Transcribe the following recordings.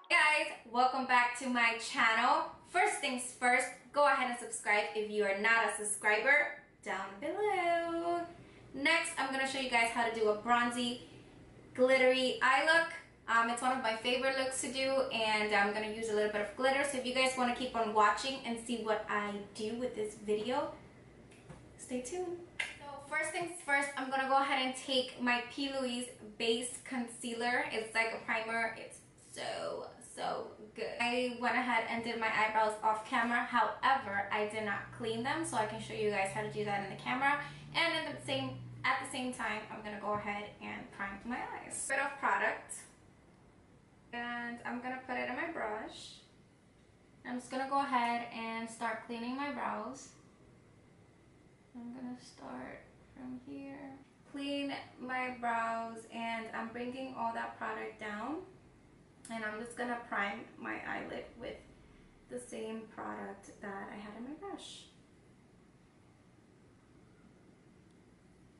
Guys, welcome back to my channel. First things first, go ahead and subscribe if you are not a subscriber down below. Next, I'm going to show you guys how to do a bronzy glittery eye look. It's one of my favorite looks to do, and I'm going to use a little bit of glitter. So if you guys want to keep on watching and see what I do with this video, stay tuned. So first things first, I'm going to go ahead and take my P. Louise base concealer. It's like a primer. It's so good. I went ahead and did my eyebrows off camera. However, I did not clean them, so I can show you guys how to do that in the camera. And at the same time, I'm gonna go ahead and prime my eyes. Bit of product, and I'm gonna put it in my brush. I'm just gonna go ahead and start cleaning my brows. I'm gonna start from here. Clean my brows, and I'm bringing all that product down. And I'm just gonna prime my eyelid with the same product that I had in my brush.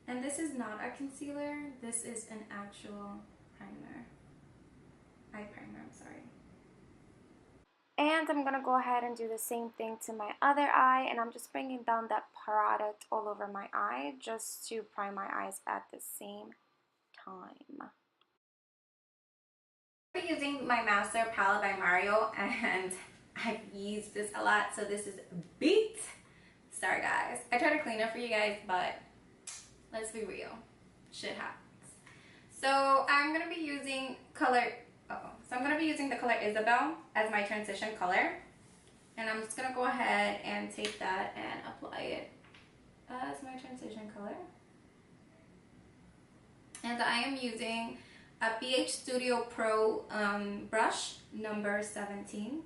And this is not a concealer, this is an actual primer. Eye primer, I'm sorry. And I'm gonna go ahead and do the same thing to my other eye, and I'm just bringing down that product all over my eye just to prime my eyes at the same time. I'm using my Mascara palette by Mario, and I've used this a lot, so this is beat. Sorry guys, I try to clean up for you guys, but let's be real, shit happens. So I'm gonna be using the color Isabel as my transition color, and I'm just gonna go ahead and take that and apply it as my transition color. And I am using a BH Studio Pro brush number 17,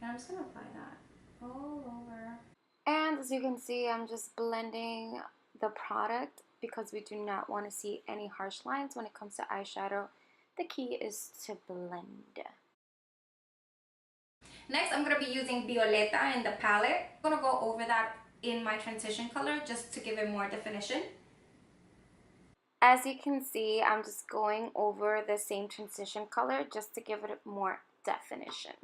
and I'm just gonna apply that all over. And as you can see, I'm just blending the product because we do not want to see any harsh lines when it comes to eyeshadow. The key is to blend. Next, I'm gonna be using Violeta in the palette. I'm gonna go over that in my transition color just to give it more definition. As you can see, I'm just going over the same transition color just to give it more definition.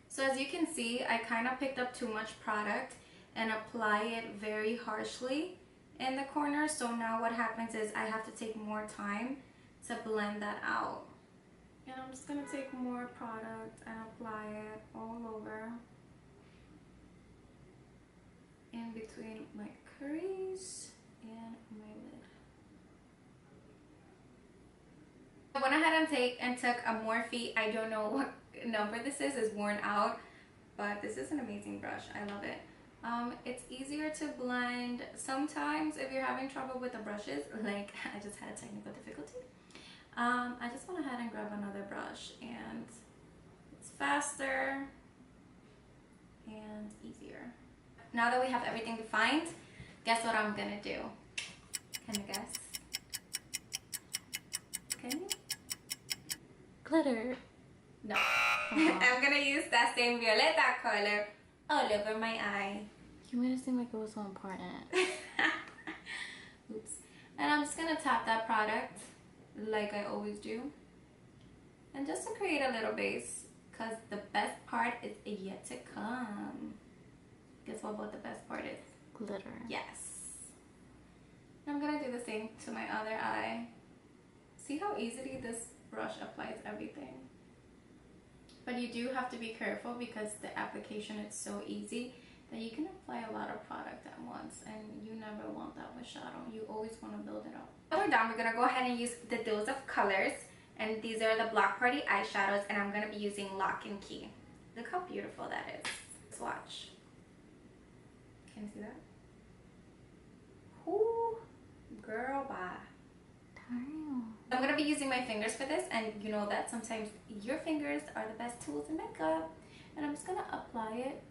So as you can see, I kind of picked up too much product and apply it very harshly in the corner. So now what happens is I have to take more time to blend that out. And I'm just going to take more product and apply it all over in between my crease and my lid. I went ahead and took a Morphe, I don't know what number this is, it's worn out, but this is an amazing brush. I love it. It's easier to blend sometimes if you're having trouble with the brushes, like I just had a technical difficulty. I just went ahead and grab another brush, and it's faster and easier. Now that we have everything defined, guess what I'm gonna do? Can you guess? Can you? Glitter. No. I'm gonna use that same Violeta color all over my eye. You made it seem like it was so important. Oops. And I'm just gonna tap that product like I always do. And just to create a little base, because the best part is yet to come. Guess what the best part is? Glitter. Yes. I'm gonna do the same to my other eye. See how easily this brush applies everything? But you do have to be careful because the application is so easy that you can apply a lot of product at once, and you never want that with shadow. You always want to build it up. When we're done, we're going to go ahead and use the Dose of Colors, and these are the Block Party eyeshadows, and I'm going to be using Lock and Key. Look how beautiful that is. Swatch. Can you see that? Ooh, girl, bye. I'm going to be using my fingers for this, and you know that sometimes your fingers are the best tools in makeup. And I'm just going to apply it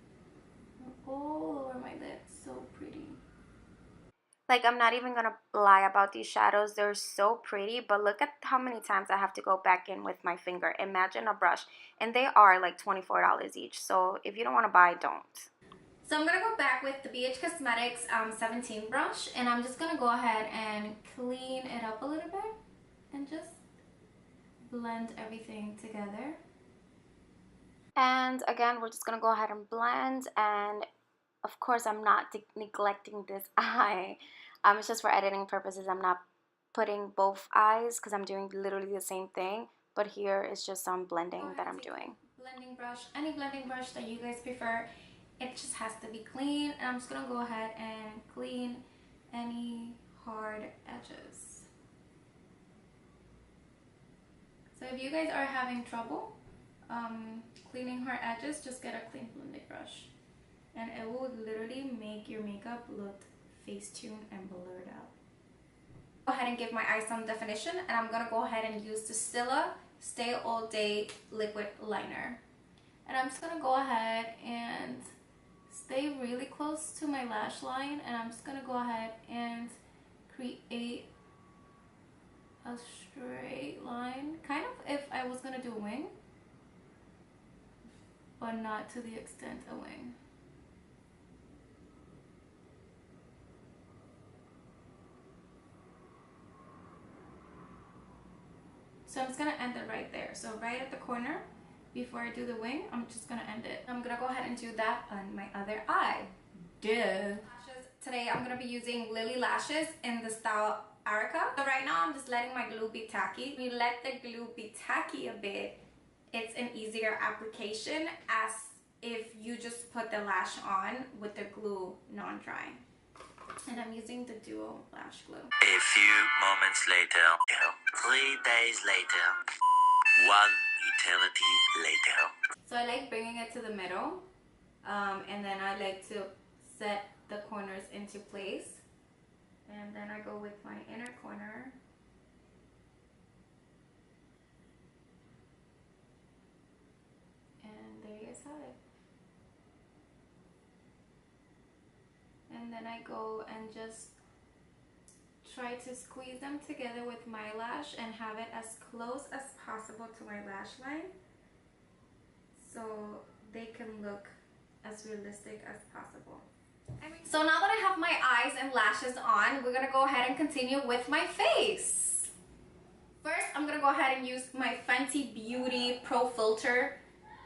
all over my lid. So pretty. Like, I'm not even going to lie about these shadows. They're so pretty, but look at how many times I have to go back in with my finger. Imagine a brush, and they are like $24 each. So if you don't want to buy, don't. So I'm going to go back with the BH Cosmetics 17 brush, and I'm just going to go ahead and clean it up a little bit. and just blend everything together. And again, we're just gonna go ahead and blend, and of course I'm not neglecting this eye. It's just for editing purposes. I'm not putting both eyes because I'm doing literally the same thing, but here is just some blending that I'm doing. Blending brush, any blending brush that you guys prefer. It just has to be clean, and I'm just gonna go ahead and clean any hard edges. So if you guys are having trouble cleaning hard edges, just get a clean blending brush, and it will literally make your makeup look face-tuned and blurred out. Go ahead and give my eyes some definition, and I'm gonna go ahead and use the Stila Stay All Day Liquid Liner. And I'm just gonna go ahead and stay really close to my lash line, and I'm just gonna go ahead and create a straight line, kind of if I was gonna do a wing, but not to the extent a wing. So I'm just gonna end it right there. So right at the corner, before I do the wing, I'm just gonna end it. I'm gonna go ahead and do that on my other eye. Duh. Today I'm gonna be using Lily Lashes in the style Arica. So right now I'm just letting my glue be tacky. When you let the glue be tacky a bit, it's an easier application as if you just put the lash on with the glue non-dry. And I'm using the Duo Lash Glue. A few moments later, 3 days later, 1 eternity later. So I like bringing it to the middle, and then I like to set the corners into place. And then I go with my inner corner. And there you guys have it. And then I go and just try to squeeze them together with my lash and have it as close as possible to my lash line, so they can look as realistic as possible. So now that I have my eyes and lashes on, we're gonna go ahead and continue with my face. First, I'm gonna go ahead and use my Fenty Beauty Pro Filter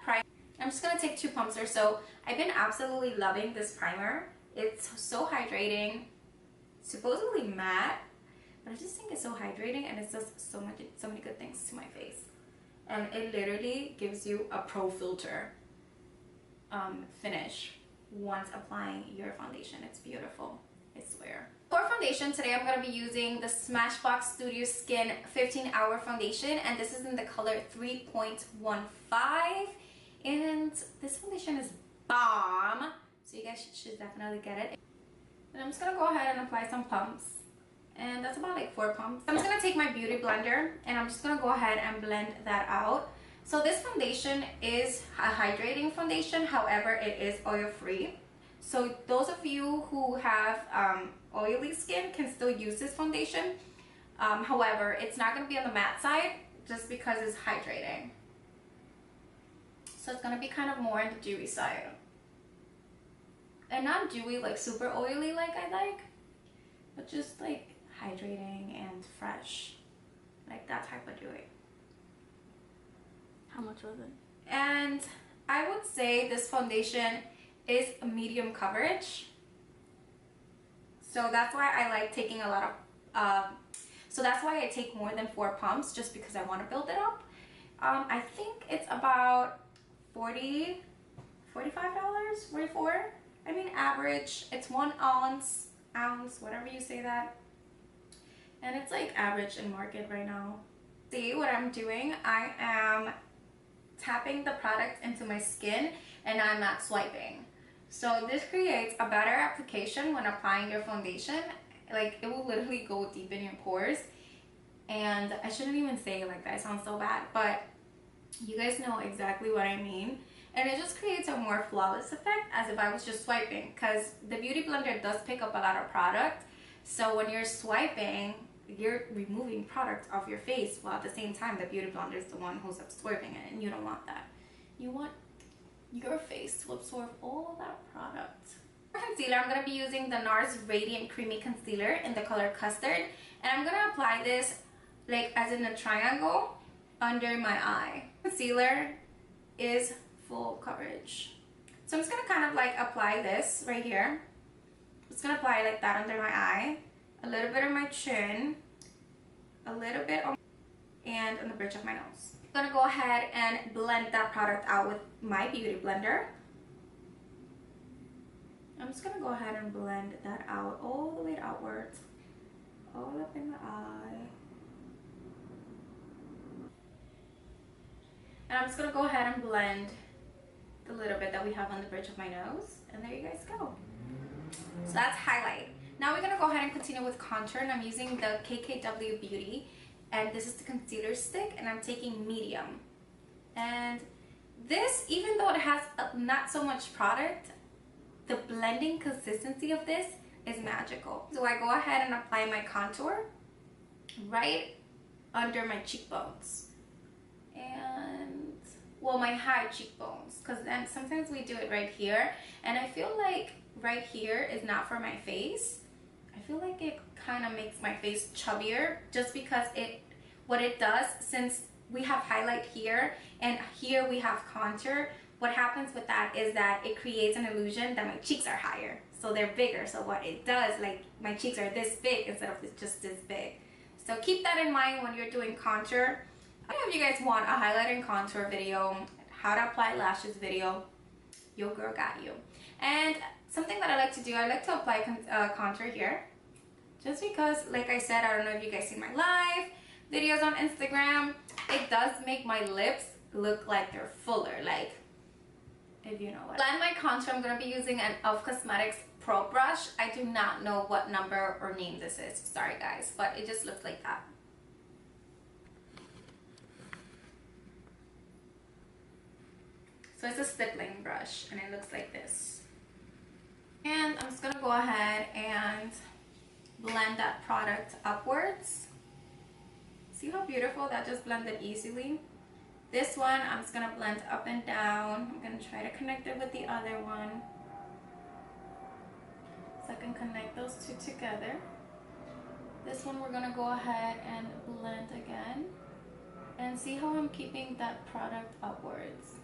primer. I'm just gonna take 2 pumps or so. I've been absolutely loving this primer. It's so hydrating, supposedly matte, but I just think it's so hydrating, and it does so many good things to my face. And it literally gives you a pro filter finish once applying your foundation. It's beautiful, I swear. For foundation today, I'm going to be using the Smashbox Studio Skin 15-Hour Foundation, and this is in the color 3.15, and this foundation is bomb, so you guys should definitely get it. And I'm just going to go ahead and apply some pumps, and that's about like 4 pumps. I'm just going to take my beauty blender, and I'm just going to go ahead and blend that out. So this foundation is a hydrating foundation, however it is oil free. So those of you who have oily skin can still use this foundation. However, it's not going to be on the matte side just because it's hydrating. So it's going to be kind of more on the dewy side. And not dewy like super oily like I like, but just like hydrating and fresh. Like that type of dewy. How much was it? And I would say this foundation is a medium coverage. So that's why I like taking a lot of, so that's why I take more than 4 pumps, just because I want to build it up. I think it's about $45, 44. I mean average, it's 1 ounce, whatever you say that. And it's like average in market right now. See what I'm doing? I am tapping the product into my skin and I'm not swiping. So this creates a better application when applying your foundation. Like it will literally go deep in your pores. And I shouldn't even say it like that, it sounds so bad, but you guys know exactly what I mean. And it just creates a more flawless effect as if I was just swiping, because the Beauty Blender does pick up a lot of product. So when you're swiping, you're removing product off your face, while at the same time the Beauty Blender is the one who's absorbing it, and you don't want that. You want your face to absorb all that product. For concealer, I'm going to be using the NARS Radiant Creamy Concealer in the color Custard, and I'm going to apply this like as in a triangle, under my eye. Concealer is full coverage. So I'm just gonna kind of like apply this right here. I'm just gonna apply like that under my eye, a little bit on my chin, a little bit on, and on the bridge of my nose. I'm gonna go ahead and blend that product out with my beauty blender. I'm just gonna go ahead and blend that out all the way outwards, all up in the eye. And I'm just gonna go ahead and blend the little bit that we have on the bridge of my nose, and there you guys go. So that's highlight. Now we're gonna go ahead and continue with contour, and I'm using the KKW Beauty, and this is the concealer stick, and I'm taking medium. And this, even though it has not so much product, the blending consistency of this is magical. So I go ahead and apply my contour right under my cheekbones, and well, my high cheekbones, because then sometimes we do it right here, and I feel like right here is not for my face. I feel like it kind of makes my face chubbier, just because what it does, since we have highlight here and here we have contour, what happens with that is that it creates an illusion that my cheeks are higher, so they're bigger. So what it does, like my cheeks are this big instead of just this big. So keep that in mind when you're doing contour. I don't know if you guys want a highlight and contour video, how to apply lashes video, your girl got you. And something that I like to do, I like to apply contour here, just because, like I said, I don't know if you guys see my live videos on Instagram, it does make my lips look like they're fuller, like, if you know what. To blend my contour, I'm going to be using an e.l.f. Cosmetics Pro Brush. I do not know what number or name this is, sorry guys, but it just looks like that. So it's a stippling brush, and it looks like this. And I'm just gonna go ahead and blend that product upwards. See how beautiful that just blended easily? This one, I'm just gonna blend up and down. I'm gonna try to connect it with the other one, so I can connect those two together. This one, we're gonna go ahead and blend again. And see how I'm keeping that product upwards.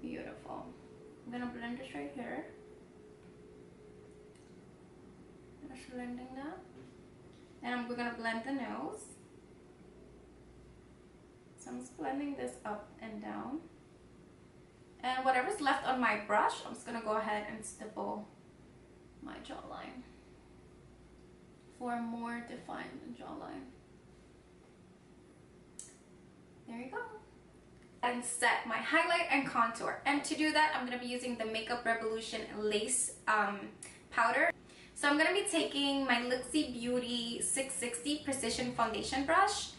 Beautiful. I'm gonna blend this right here. Just blending that. And we're gonna blend the nose. So I'm just blending this up and down. And whatever's left on my brush, I'm just gonna go ahead and stipple my jawline for a more defined jawline. There you go. And set my highlight and contour, and to do that I'm going to be using the Makeup Revolution lace powder. So I'm going to be taking my Luxie Beauty 660 Precision Foundation brush.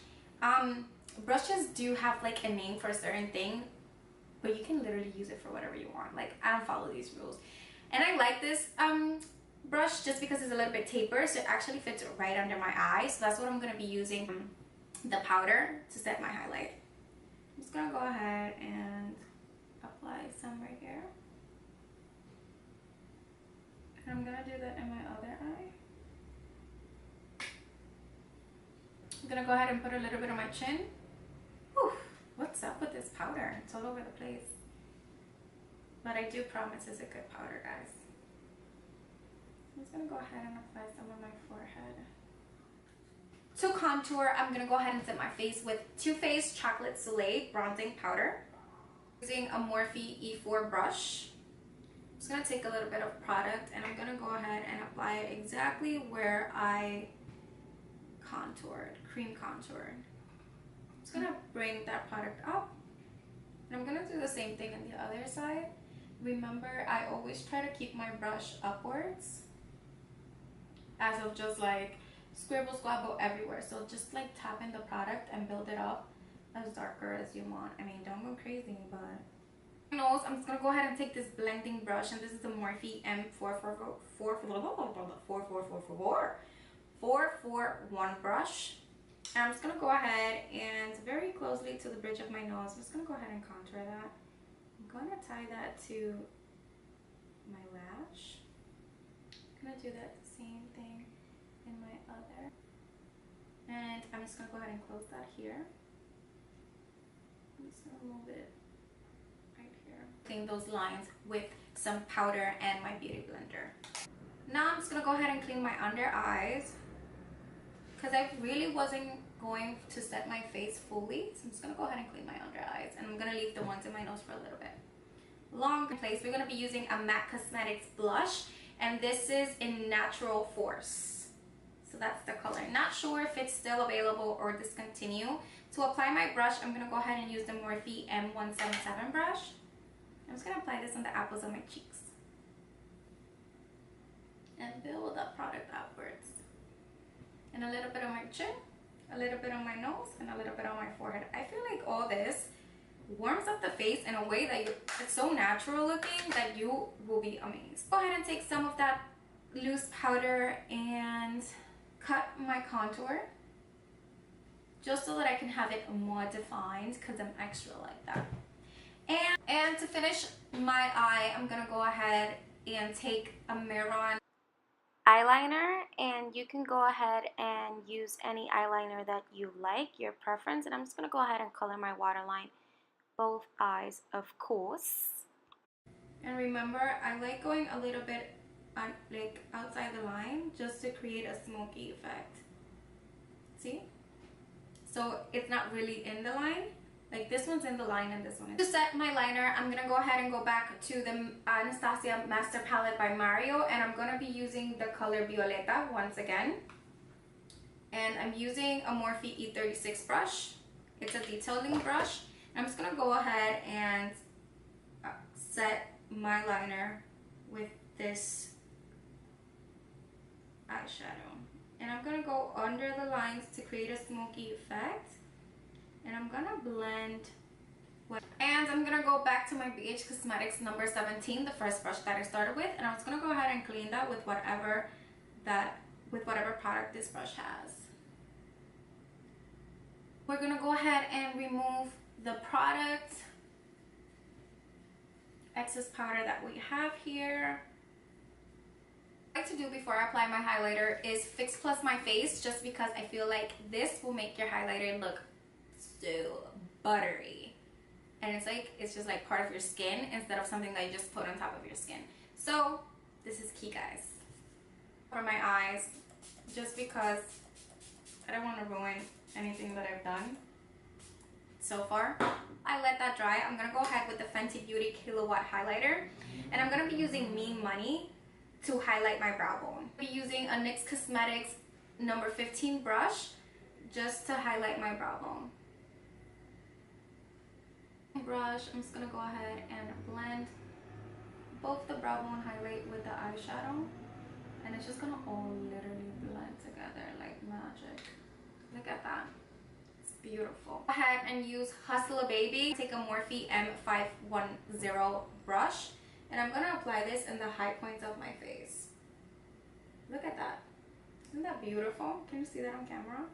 Brushes do have like a name for a certain thing, but you can literally use it for whatever you want. Like, I don't follow these rules, and I like this brush just because it's a little bit tapered, so it actually fits right under my eye. So that's what I'm going to be using the powder to set my highlight. I'm just gonna go ahead and apply some right here, and I'm gonna do that in my other eye. I'm gonna go ahead and put a little bit on my chin. Whew, what's up with this powder? It's all over the place, but I do promise it's a good powder, guys. I'm just gonna go ahead and apply some on my forehead. To contour, I'm going to go ahead and set my face with Too Faced Chocolate Soleil Bronzing Powder. Using a Morphe E4 brush. I'm just going to take a little bit of product, and I'm going to go ahead and apply it exactly where I contoured, cream contoured. I'm just going to bring that product up, and I'm going to do the same thing on the other side. Remember, I always try to keep my brush upwards, as of just like scribble squabble everywhere. So just like tap in the product and build it up as darker as you want. I mean, don't go crazy, but nose, I'm just gonna go ahead and take this blending brush, and this is the Morphe M441 brush, and I'm just gonna go ahead and very closely to the bridge of my nose, I'm just gonna go ahead and contour that. I'm gonna tie that to my lash. I'm gonna do that same thing in my other. And I'm just gonna go ahead and close that here. I'm just gonna move it right here. Clean those lines with some powder and my beauty blender. Now I'm just gonna go ahead and clean my under eyes because I really wasn't going to set my face fully. So I'm just gonna go ahead and clean my under eyes, and I'm gonna leave the ones in my nose for a little bit. Longer place, we're gonna be using a MAC Cosmetics blush, and this is in Natural Force. So that's the color. Not sure if it's still available or discontinued. To apply my brush, I'm gonna go ahead and use the Morphe M177 brush. I'm just gonna apply this on the apples of my cheeks and build that product upwards. And a little bit on my chin, a little bit on my nose, and a little bit on my forehead. I feel like all this warms up the face in a way that it's so natural looking that you will be amazed. Go ahead and take some of that loose powder and cut my contour just so that I can have it more defined because I'm extra like that. And to finish my eye, I'm gonna go ahead and take a Mehron eyeliner, and you can go ahead and use any eyeliner that you like, your preference. And I'm just gonna go ahead and color my waterline, both eyes, of course. And remember, I like going a little bit like outside the line just to create a smoky effect. See? So it's not really in the line. Like this one's in the line and this one is. To set my liner, I'm gonna go ahead and go back to the Anastasia Master Palette by Mario, and I'm gonna be using the color Violeta once again. And I'm using a Morphe E36 brush. It's a detailing brush. I'm just gonna go ahead and set my liner with this eyeshadow. And I'm gonna go under the lines to create a smoky effect. And I'm gonna blend and I'm gonna go back to my BH Cosmetics number 17, the first brush that I started with, and I'm just gonna go ahead and clean that with whatever product this brush has. We're gonna go ahead and remove the product excess powder that we have here. What I like to do before I apply my highlighter is fix plus my face, just because I feel like this will make your highlighter look so buttery, and it's just like part of your skin instead of something that you just put on top of your skin. So this is key, guys. For my eyes, just because I don't want to ruin anything that I've done so far. I let that dry. I'm gonna go ahead with the Fenty Beauty Kilowatt Highlighter, and I'm gonna be using Mean Money to highlight my brow bone. I'll be using a NYX Cosmetics number 15 brush just to highlight my brow bone. Brush, I'm just gonna go ahead and blend both the brow bone highlight with the eyeshadow, and it's just gonna all literally blend together like magic. Look at that, it's beautiful. Go ahead and use Hustle a Baby. Take a Morphe M510 brush, and I'm gonna apply this in the high points of my face. Look at that, isn't that beautiful? Can you see that on camera?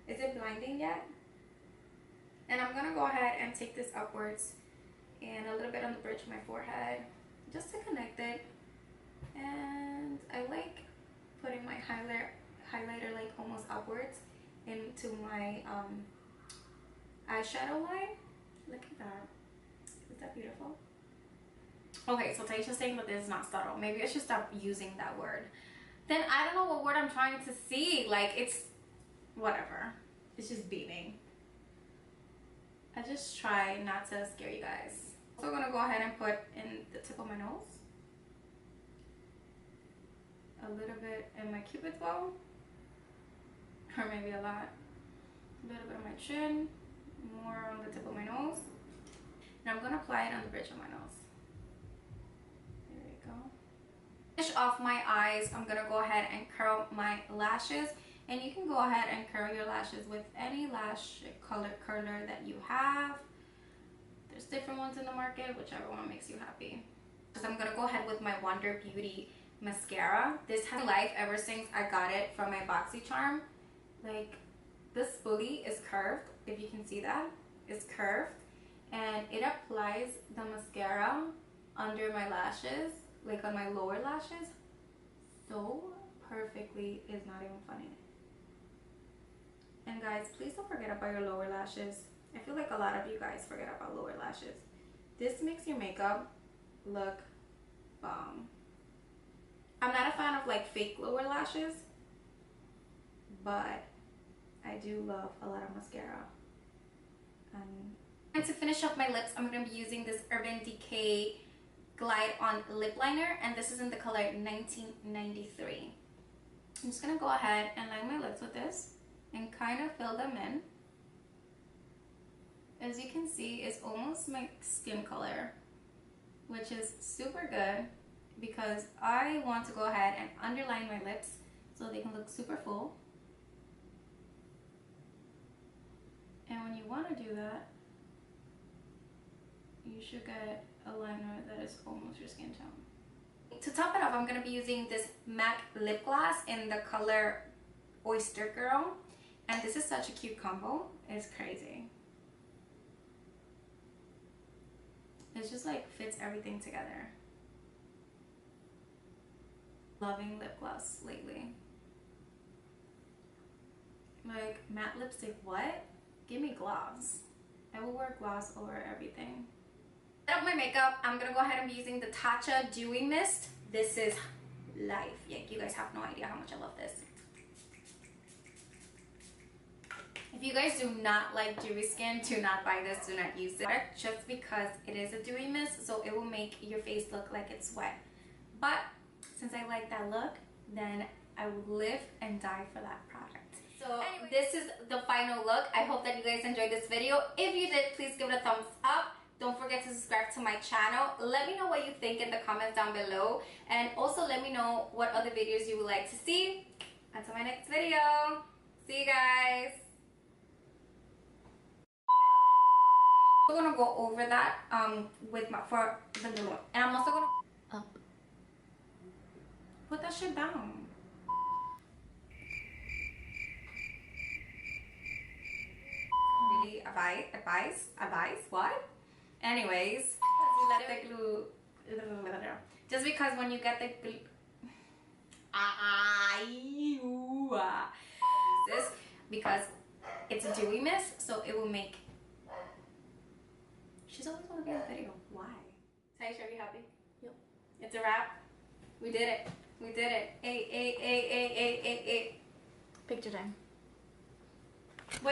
Is it blinding yet? And I'm gonna go ahead and take this upwards and a little bit on the bridge of my forehead just to connect it. And I like putting my highlighter like almost upwards into my eyeshadow line. Look at that. Is that beautiful? Okay, so Taisha's saying that this is not subtle. Maybe I should stop using that word. Then I don't know what word I'm trying to see. Like, it's whatever. It's just beaming. I just try not to scare you guys. Also gonna go ahead and put in the tip of my nose, a little bit in my cupid's bow, or maybe a lot, a little bit on my chin, more on the tip of my nose, and I'm gonna apply it on the bridge of my nose. There we go. To finish off my eyes, I'm gonna go ahead and curl my lashes. And you can go ahead and curl your lashes with any lash curler that you have. There's different ones in the market, whichever one makes you happy. So I'm gonna go ahead with my Wonder Beauty mascara. This has life ever since I got it from my BoxyCharm. Like, this spoolie is curved, if you can see that. It's curved, and it applies the mascara under my lashes, like on my lower lashes, so perfectly is not even funny. And guys, please don't forget about your lower lashes. I feel like a lot of you guys forget about lower lashes. This makes your makeup look bomb. I'm not a fan of like fake lower lashes, but I do love a lot of mascara. And to finish off my lips, I'm going to be using this Urban Decay Glide On Lip Liner, and this is in the color 1993. I'm just going to go ahead and line my lips with this and kind of fill them in. As you can see, it's almost my skin color, which is super good because I want to go ahead and underline my lips so they can look super full. And when you want to do that, you should get a liner that is almost your skin tone. To top it off, I'm going to be using this MAC lip gloss in the color Oyster Girl. And this is such a cute combo. It's crazy. It just like fits everything together. Loving lip gloss lately. Like matte lipstick, what? Give me gloss. I will wear gloss over everything. To set up my makeup, I'm gonna go ahead and be using the Tatcha Dewy Mist. This is life. Yeah, you guys have no idea how much I love this. If you guys do not like dewy skin, do not buy this, do not use it. Just because it is a dewy mist, so it will make your face look like it's wet. But since I like that look, then I will live and die for that product. So anyway, this is the final look. I hope that you guys enjoyed this video. If you did, please give it a thumbs up. Don't forget to subscribe to my channel. Let me know what you think in the comments down below. And also let me know what other videos you would like to see. Until my next video. See you guys. I'm gonna go over that with my for the new one, and I'm also gonna Up. put that shit down. Really advise what? Anyways, you let the glue. Just because when you get the glue, this because it's a dewy mist, so it will make. She's always want to be in the video. Why? Taisha, are you happy? Yep. It's a wrap. We did it. We did it. Picture time. Wait.